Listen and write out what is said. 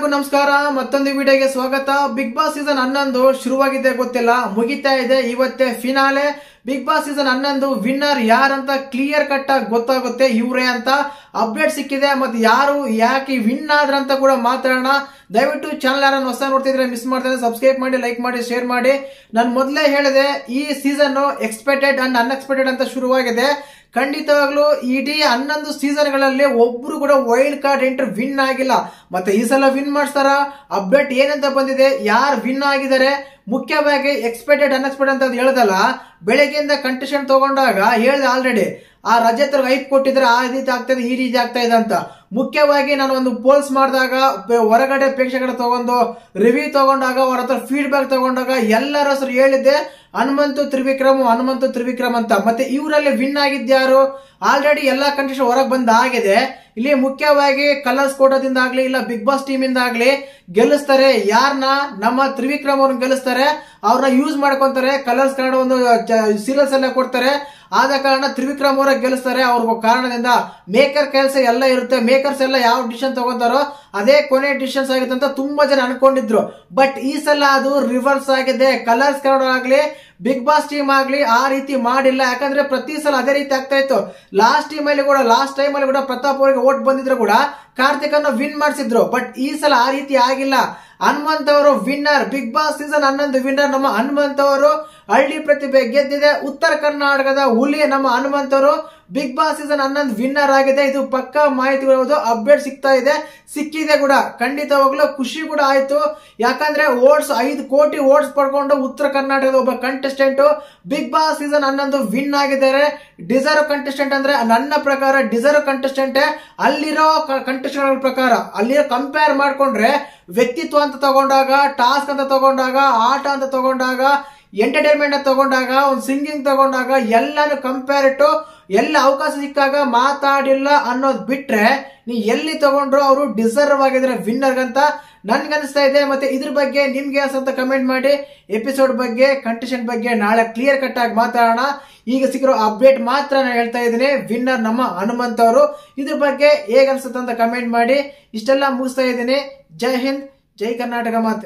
ನಮಸ್ಕಾರ, ಮತ್ತೊಂದು ವಿಡಿಯೋಗೆ ಸ್ವಾಗತ. ಬಿಗ್ ಬಾಸ್ ಸೀಸನ್ 11 ಶುರುವಾಗಿದೆ, ಗೊತ್ತಿಲ್ಲ, ಮುಗಿತಾ ಇದೆ. ಇವತ್ತೇ finale. Bigg Boss season 11 winner ಯಾರಂತ ಕ್ಲಿಯರ್ ಕಟ್ ಆಗಿ ಗೊತ್ತಾಗುತ್ತೆ, ಇವ್ರೆ ಅಂತ ಅಪ್ಡೇಟ್ ಸಿಕ್ಕಿದೆ. ಮತ್ತೆ ಯಾರು ಯಾಕೆ ವಿನ್ ಆದ್ರಂತ ಕೂಡ ಮಾತಾಡೋಣ. ದಯವಿಟ್ಟು ಚಾನಲ್ ಯಾರನ್ನು ಹೊಸ ನೋಡ್ತಿದ್ರೆ ಮಿಸ್ ಮಾಡ್ತಾರೆ, ಸಬ್ಸ್ಕ್ರೈಬ್ ಮಾಡಿ, ಲೈಕ್ ಮಾಡಿ, ಶೇರ್ ಮಾಡಿ. ನಾನು ಮೊದಲೇ ಹೇಳಿದೆ, ಈ ಸೀಸನ್ ಎಕ್ಸ್ಪೆಕ್ಟೆಡ್ ಅಂಡ್ ಅನ್ಎಕ್ಸ್ಪೆಕ್ಟೆಡ್ ಅಂತ ಶುರುವಾಗಿದೆ. ಖಂಡಿತವಾಗ್ಲೂ ಇಡೀ 11 ಸೀಸನ್ ಗಳಲ್ಲಿ ಒಬ್ರು ಕೂಡ ವೈಲ್ಡ್ ಕಾರ್ಡ್ ಎಂಟ್ರಿ ವಿನ್ ಆಗಿಲ್ಲ. ಮತ್ತೆ ಈ ಸಲ ವಿನ್ ಮಾಡ್ತಾರ? ಅಪ್ಡೇಟ್ ಏನಂತ ಬಂದಿದೆ, ಯಾರು ವಿನ್ ಆಗಿದ್ದಾರೆ, ಮುಖ್ಯವಾಗಿ ಎಕ್ಸ್ಪೆಕ್ಟೆಡ್ ಅನ್ಎಕ್ಸ್ಪೆಕ್ಟೆಡ್ ಅಂತ ಹೇಳದಲ್ಲ. ಬೆಳಗ್ಗೆಯಿಂದ ಕಂಟೆಸ್ಟೆಂಟ್ ತಗೊಂಡಾಗ ಹೇಳ್ದೆ ಆಲ್ರೆಡಿ, ಆ ರಜತ್ ಹೈಪ್ ಕೊಟ್ಟಿದ್ರೆ ಆ ರೀತಿ ಆಗ್ತದೆ, ಈ ರೀತಿ ಆಗ್ತಾ ಇದೆ ಅಂತ. ಮುಖ್ಯವಾಗಿ ನಾನು ಒಂದು ಪೋಲ್ಸ್ ಮಾಡಿದಾಗ, ಹೊರಗಡೆ ಪ್ರೇಕ್ಷಕರ ತಗೊಂಡು ರಿವ್ಯೂ ತಗೊಂಡಾಗ, ಅವರ ಹತ್ರ ಫೀಡ್ಬ್ಯಾಕ್ ತಗೊಂಡಾಗ ಎಲ್ಲರ ಹೆಸರು ಹೇಳಿದ್ದೆ ಹನುಮಂತು ತ್ರಿವಿಕ್ರಮ್ ಅಂತ. ಮತ್ತೆ ಇವರಲ್ಲಿ ವಿನ್ ಆಗಿದ್ಯಾರು? ಆಲ್ರೆಡಿ ಎಲ್ಲಾ ಕಂಟೆಸ್ಟೆಂಟ್ ಹೊರಗೆ ಬಂದ ಆಗಿದೆ. ಇಲ್ಲಿ ಮುಖ್ಯವಾಗಿ ಕಲರ್ಸ್ ಕೋಟದಿಂದ ಆಗ್ಲಿ, ಇಲ್ಲ ಬಿಗ್ ಬಾಸ್ ಟೀಮ್ ಇಂದ ಆಗ್ಲಿ ಗೆಲ್ಲಿಸ್ತಾರೆ. ಯಾರನ್ನ? ನಮ್ಮ ತ್ರಿವಿಕ್ರಮ್ ಅವ್ರನ್ನ ಗೆಲ್ಲಿಸ್ತಾರೆ. ಅವ್ರನ್ನ ಯೂಸ್ ಮಾಡ್ಕೊಂತಾರೆ. ಕಲರ್ಸ್ ಕನ್ನಡ ಒಂದು ಸೀರಿಯಲ್ಸ್ ಎಲ್ಲ ಕೊಡ್ತಾರೆ. ಆದ ಕಾರಣ ತ್ರಿವಿಕ್ರಮ್ ಅವರ ಗೆಲ್ಲಿಸ್ತಾರೆ. ಅವ್ರ ಕಾರಣದಿಂದ ಮೇಕರ್ ಕೆಲಸ ಎಲ್ಲ ಇರುತ್ತೆ. ಮೇಕರ್ಸ್ ಎಲ್ಲ ಯಾವ ಡಿಸಿಷನ್ ತಗೊಂತಾರೋ ಅದೇ ಕೊನೆ ಡಿಸಿಷನ್ಸ್ ಆಗುತ್ತೆ ಅಂತ ತುಂಬಾ ಜನ ಅನ್ಕೊಂಡಿದ್ರು. ಬಟ್ ಈ ಸಲ ಅದು ರಿವರ್ಸ್ ಆಗಿದೆ. ಕಲರ್ಸ್ ಕನ್ನಡ ಆಗ್ಲಿ, ಬಿಗ್ ಬಾಸ್ ಟೀಮ್ ಆಗ್ಲಿ ಆ ರೀತಿ ಮಾಡಿಲ್ಲ. ಯಾಕಂದ್ರೆ ಪ್ರತಿ ಸಲ ಅದೇ ರೀತಿ ಆಗ್ತಾ ಇತ್ತು. ಲಾಸ್ಟ್ ಟೈಮ್ ಅಲ್ಲಿ ಕೂಡ ಪ್ರತಾಪ್ ಅವರಿಗೆ ಓಟ್ ಬಂದಿದ್ರು ಕೂಡ ಕಾರ್ತಿಕ್ ಅನ್ನು ವಿನ್ ಮಾಡಿಸಿದ್ರು. ಬಟ್ ಈ ಸಲ ಆ ರೀತಿ ಆಗಿಲ್ಲ. ಹನುಮಂತ್ ಅವರು winner. Bigg Boss season 11 winner ನಮ್ಮ ಹನುಮಂತ್ ಅವರು. ಹಳ್ಳಿ ಪ್ರತಿಭೆ ಗೆದ್ದಿದೆ. ಉತ್ತರ ಕರ್ನಾಟಕದ ಹುಲಿ ನಮ್ಮ ಹನುಮಂತ್ ಅವರು ಬಿಗ್ ಬಾಸ್ ಸೀಸನ್ 11 ವಿನ್ನರ್ ಆಗಿದೆ. ಇದು ಪಕ್ಕಾ ಮಾಹಿತಿಗಳು ಅಪ್ಡೇಟ್ ಸಿಕ್ಕಿದೆ ಕೂಡ. ಖಂಡಿತವಾಗ್ಲೂ ಖುಷಿ ಕೂಡ ಆಯ್ತು. ಯಾಕಂದ್ರೆ ಓಟ್ಸ್ 5 ಕೋಟಿ ಓಟ್ಸ್ ಪಡ್ಕೊಂಡು ಉತ್ತರ ಕರ್ನಾಟಕದ ಒಬ್ಬ contestant Bigg Boss season 11 win ಆಗಿದ್ದಾರೆ. ಡಿಸರ್ವ್ ಕಂಟೆಸ್ಟೆಂಟ್ ಅಂದ್ರೆ ನನ್ನ ಪ್ರಕಾರ ಡಿಸರ್ವ್ ಕಂಟೆಸ್ಟೆಂಟ್. ಅಲ್ಲಿರೋ ಕಂಟೆಸ್ಟೆಂಟ್ ಪ್ರಕಾರ ಅಲ್ಲಿರೋ ಕಂಪೇರ್ ಮಾಡ್ಕೊಂಡ್ರೆ, ವ್ಯಕ್ತಿತ್ವ ಅಂತ ತಗೊಂಡಾಗ, ಟಾಸ್ಕ್ ಅಂತ ತಗೊಂಡಾಗ, ಆಟ ಅಂತ ತಗೊಂಡಾಗ, ಎಂಟರ್ಟೈನ್ಮೆಂಟ್ ಅಂತ ತಗೊಂಡಾಗ, ಒಂದು ಸಿಂಗಿಂಗ್ ತಗೊಂಡಾಗ, ಎಲ್ಲಾನು ಕಂಪೇರ್ ಇಟ್ಟು ಎಲ್ಲ ಅವಕಾಶ ಸಿಕ್ಕಾಗ ಮಾತಾಡಿಲ್ಲ ಅನ್ನೋದು ಬಿಟ್ರೆ ನೀ ಎಲ್ಲಿ ತಗೊಂಡ್ರು ಅವರು ಡಿಸರ್ವ್ ಆಗಿದ್ರೆ ವಿನ್ನರ್ ಅಂತ ನನ್ಗನ್ಸ್ತಾ ಇದೆ. ಮತ್ತೆ ಇದ್ರ ಬಗ್ಗೆ ನಿಮ್ಗೆ ಅಂತ ಕಮೆಂಟ್ ಮಾಡಿ. ಎಪಿಸೋಡ್ ಬಗ್ಗೆ, ಕಂಟೆಸ್ಟೆಂಟ್ ಬಗ್ಗೆ ನಾಳೆ ಕ್ಲಿಯರ್ ಕಟ್ ಆಗಿ ಮಾತಾಡೋಣ. ಈಗ ಸಿಕ್ಕಿರೋ ಅಪ್ಡೇಟ್ ಮಾತ್ರ ನಾನು ಹೇಳ್ತಾ ಇದ್ದೀನಿ, ವಿನ್ನರ್ ನಮ್ಮ ಹನುಮಂತ್ ಅವರು. ಇದ್ರ ಬಗ್ಗೆ ಹೇಗನ್ಸುತ್ತೆ ಅಂತ ಕಮೆಂಟ್ ಮಾಡಿ. ಇಷ್ಟೆಲ್ಲ ಮುಗಿಸ್ತಾ ಇದ್ದೀನಿ. ಜೈ ಹಿಂದ್, ಜೈ ಕರ್ನಾಟಕ ಮಾತೆ.